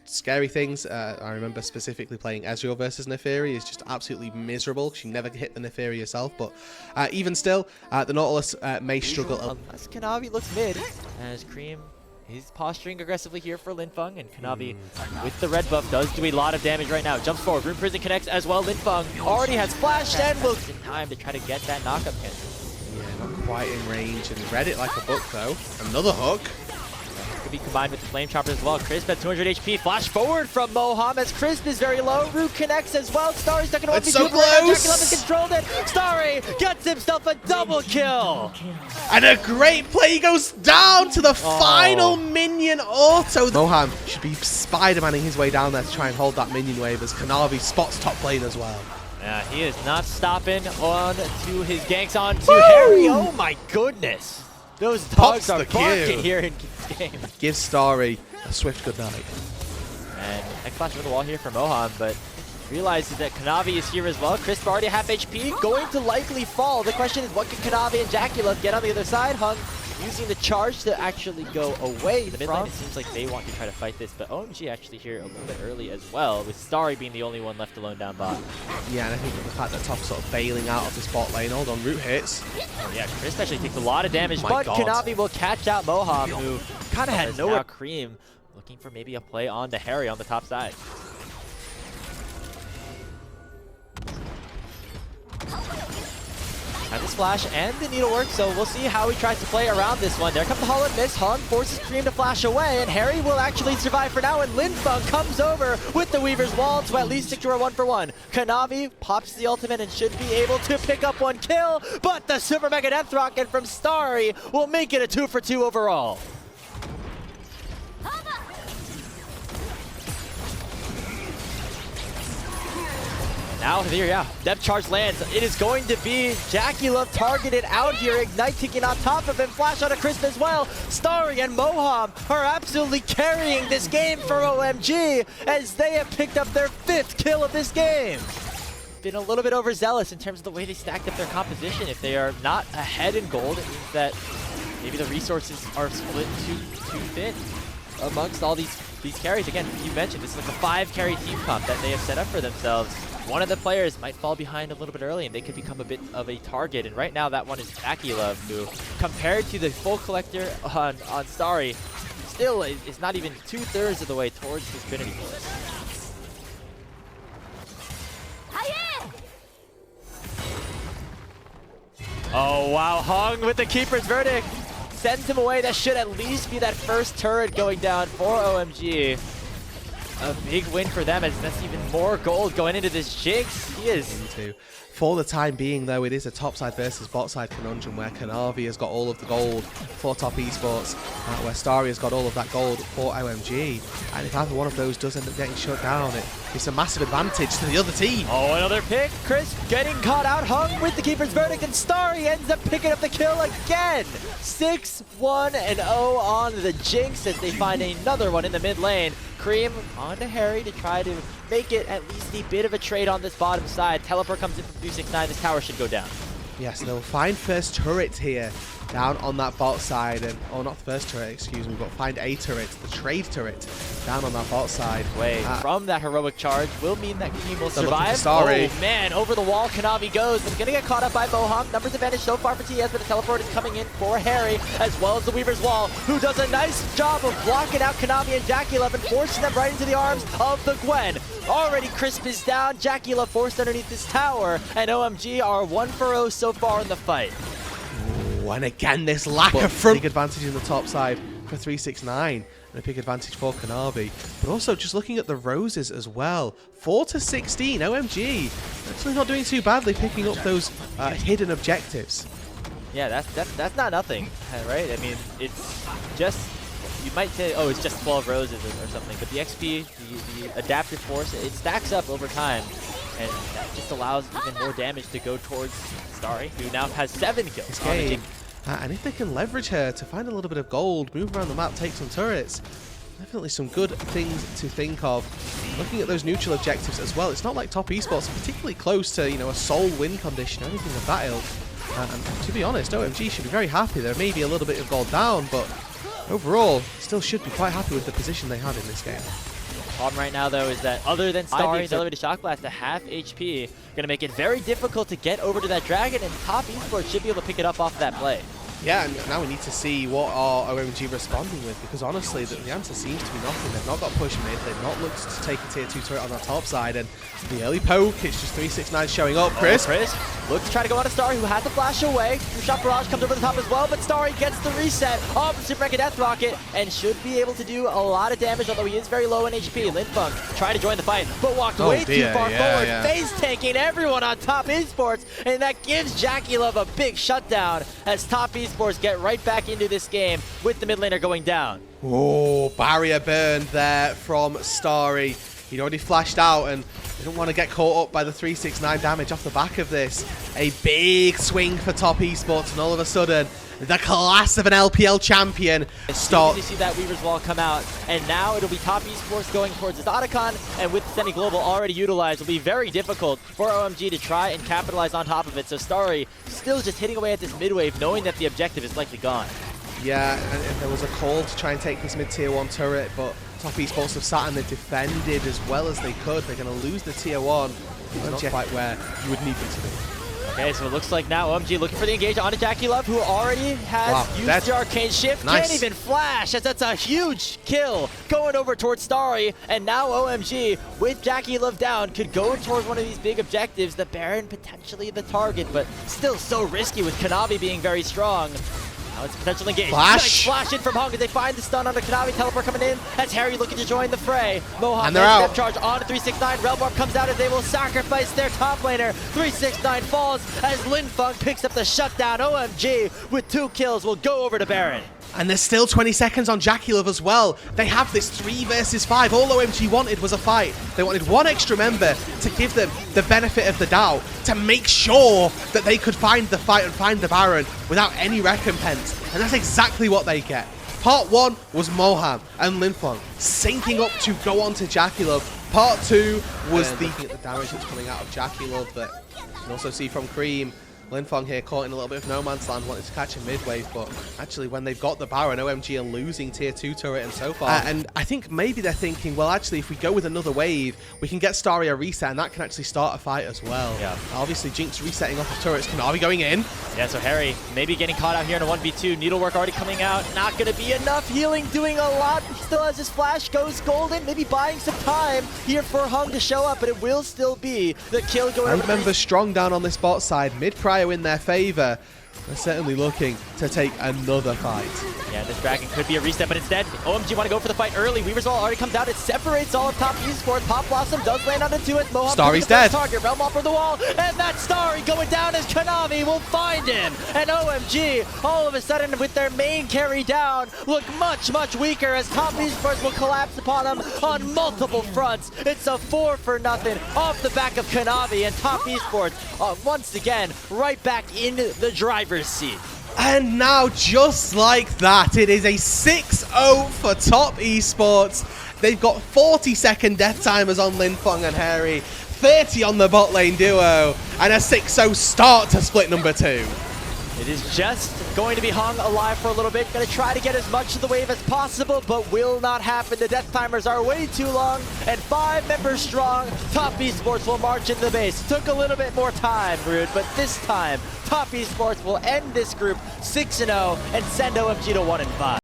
scary things. I remember specifically playing Ezreal versus Neferi is just absolutely miserable. She never hit the Neferi herself, but even still, the Nautilus may struggle. As Kanavi looks mid, as Cream is posturing aggressively here for Linfeng, and Kanavi with the red buff does do a lot of damage right now. Jumps forward, Rune Prison connects as well. Linfeng already has flashed and will in time to try to get that knockup hit. Yeah, not quite in range, and read it like a book though. Another hook. Could be combined with the Flame Chopper as well. Crisp at 200 HP. Flash forward from Moham as Crisp is very low. Root connects as well. Starry stuck in 1v2. It's so close. Jackie has controlled it. Starry gets himself a double kill. And a great play. He goes down to the final minion auto. Moham should be Spider-Manning his way down there to try and hold that minion wave as Kanavi spots top lane as well. Yeah, he is not stopping on to his ganks on to Harry. Oh my goodness. Those dogs are barking here in this game. Give Starry a swift goodnight. And X-Flash over the wall here for Moham, but realizes that Kanavi is here as well. Crisp already half HP, going to likely fall. The question is, what can Kanavi and Jacula get on the other side? Hung using the charge to actually go away. The mid lane, it seems like they want to try to fight this, but OMG actually here a little bit early as well, with Starry being the only one left alone down bot. Yeah, and I think the fact that Top sort of bailing out of this bot lane, hold on, root hits. Oh yeah, Crisp actually takes a lot of damage, but Kanavi will catch out Moham, who kind of had no Cream, looking for maybe a play on to Harry on the top side. Has his flash and the needlework, so we'll see how he tries to play around this one. There comes the Hall and Miss. Hung forces Cream to flash away, and Harry will actually survive for now, and Linfeng comes over with the Weaver's Wall to at least secure a 1-for-1. Kanavi pops the ultimate and should be able to pick up one kill, but the Super Mega Death Rocket from Starry will make it a 2-for-2 overall. Now here, yeah, depth charge lands. It is going to be Jacula targeted out here. Ignite ticking on top of him. Flash on a Crisp as well. Starry and Moham are absolutely carrying this game for OMG as they have picked up their 5th kill of this game. Been a little bit overzealous in terms of the way they stacked up their composition. If they are not ahead in gold, it means that maybe the resources are split too thin amongst all these carries. Again, you mentioned this is like a 5-carry team comp that they have set up for themselves. One of the players might fall behind a little bit early and they could become a bit of a target. And right now that one is Jacula, who compared to the full collector on Starry, still is not even 2/3 of the way towards his Trinity Force. Oh wow, Hung with the Keeper's Verdict. Sends him away. That should at least be that first turret going down for OMG. A big win for them, as that's even more gold going into this Jinx. He is. For the time being, though, it is a topside versus botside conundrum where Kanavi has got all of the gold for Top Esports, where Starry has got all of that gold for OMG. And if either one of those does end up getting shut down, it's a massive advantage to the other team. Oh, another pick. Crisp getting caught out. Hung with the Keeper's Verdict, and Starry ends up picking up the kill again. 6-1-0 on the Jinx as they find another one in the mid lane. Cream onto Harry to try to make it at least a bit of a trade on this bottom side. Teleport comes in from 369. This tower should go down. Yes, they'll find first turret here down on that bot side, and not the first turret, excuse me, but find a turret, the trade turret, down on that bot side. From that heroic charge will mean that Cream will survive. Oh man, over the wall Kanavi goes, but gonna get caught up by Moham. Numbers advantage so far for TES, but the teleport is coming in for Harry, as well as the Weaver's Wall, who does a nice job of blocking out Kanavi and Jacula and forcing them right into the arms of the Gwen. Already Crisp is down, Jacula forced underneath this tower, and OMG are 1-for-0 so far in the fight. And again, this lack of front. Big advantage in the top side for 369, and a big advantage for Kanavi. But also, just looking at the roses as well, 4-16, OMG. Actually not doing too badly, picking up those hidden objectives. Yeah, that's not nothing, right? I mean, it's just, you might say, oh, it's just 12 roses or something, but the XP, the adaptive force, it stacks up over time. And that just allows even more damage to go towards Starry, who now has 7 kills this game. And if they can leverage her to find a little bit of gold, move around the map, take some turrets, definitely some good things to think of. Looking at those neutral objectives as well, it's not like Top Esports are particularly close to, a sole win condition or anything of that ilk. And to be honest, OMG should be very happy. There may be a little bit of gold down, but overall, still should be quite happy with the position they have in this game. Problem right now, though, is that other than Starry's elevated shock blast to half HP, going to make it very difficult to get over to that dragon, and top Esports should be able to pick it up off of that play. Yeah, and now we need to see what are OMG responding with, because honestly, the answer seems to be nothing. They've not got push mid, they've not looked to take a tier 2 turret on our top side, and the early poke, it's just 369 showing up. Chris Looks to try to go on to Starry, who has to flash away. Shot Barrage comes over the top as well, but Starry gets the reset off of Super Mega Death Rocket and should be able to do a lot of damage, although he is very low in HP. Linfunk tried to join the fight, but walked way too far forward, face tanking everyone on top Esports, and that gives JackeyLove a big shutdown as top Esports get right back into this game with the mid laner going down. Oh, barrier burn there from Starry. He'd already flashed out and didn't want to get caught up by the 369 damage off the back of this. A big swing for top Esports, and all of a sudden, the class of an LPL champion starts. You see that Weaver's Wall come out, and now it'll be top Esports going towards his Otacon, and with Seni Global already utilized, it'll be very difficult for OMG to try and capitalize on top of it. So Starry still just hitting away at this mid wave, knowing that the objective is likely gone. Yeah, and there was a call to try and take this mid tier 1 turret, but top Esports have sat and they've defended as well as they could. They're going to lose the tier 1. It's not quite where you would need them to be. Okay, so it looks like now OMG looking for the engage onto JackeyLove, who already has used the Arcane Shift. Nice. Can't even flash, as that's a huge kill going over towards Starry. And now OMG, with JackeyLove down, could go towards one of these big objectives. The Baron potentially the target, but still so risky with Kanavi being very strong. Now it's potential engage. Flash. Nice flash in from Hung as they find the stun onto Kanavi. Teleport coming in. That's Harry looking to join the fray. Mohawk and they're out. Step charge on to 369. Relbarb comes out as they will sacrifice their top laner. 369 falls as Linfunk picks up the shutdown. OMG with 2 kills will go over to Baron. And there's still 20 seconds on JackeyLove as well. They have this 3 versus 5. All OMG wanted was a fight. They wanted one extra member to give them the benefit of the doubt, to make sure that they could find the fight and find the Baron without any recompense. And that's exactly what they get. Part 1 was Moham and Linfong syncing up to go on to JackeyLove. Part 2 was looking at the damage that's coming out of JackeyLove, that you can also see from Cream. Linfong here caught in a little bit of no man's land, wanted to catch a mid-wave, but actually when they've got the Baron, OMG are losing tier 2 turret and so far. And I think maybe they're thinking, well, actually, if we go with another wave, we can get Starry a reset, and that can actually start a fight as well. Yeah. Obviously, Jinx resetting off of turrets. Kanavi going in. Yeah, so Harry maybe getting caught out here in a 1v2. Needlework already coming out. Not going to be enough. Healing doing a lot. Still has his flash. Goes golden. Maybe buying some time here for Hung to show up, but it will still be the kill going. I remember strong down on this bot side. Mid-prio in their favor. They're certainly looking to take another fight. Yeah, this dragon could be a reset, but instead, OMG want to go for the fight early. Weaver's Wall already comes out. It separates all of top Esports. Pop Blossom does land onto it. Mohawk Starry's dead. Target. Realm off for the wall, and that Starry going down as Kanavi will find him. And OMG, all of a sudden, with their main carry down, look much, much weaker as top Esports will collapse upon them on multiple fronts. It's a 4-0 off the back of Kanavi, and top Esports, once again, right back in the driver's seat. And now, just like that, it is a 6-0 for top Esports. They've got 40-second death timers on Linfong and Harry, 30 on the bot lane duo, and a 6-0 start to split number 2. It is just going to be Hung alive for a little bit. Going to try to get as much of the wave as possible, but will not happen. The death timers are way too long, and 5 members strong. Top Esports will march into the base. Took a little bit more time, Rude, but this time, Top Esports will end this group 6-0 and send OMG to 1-5.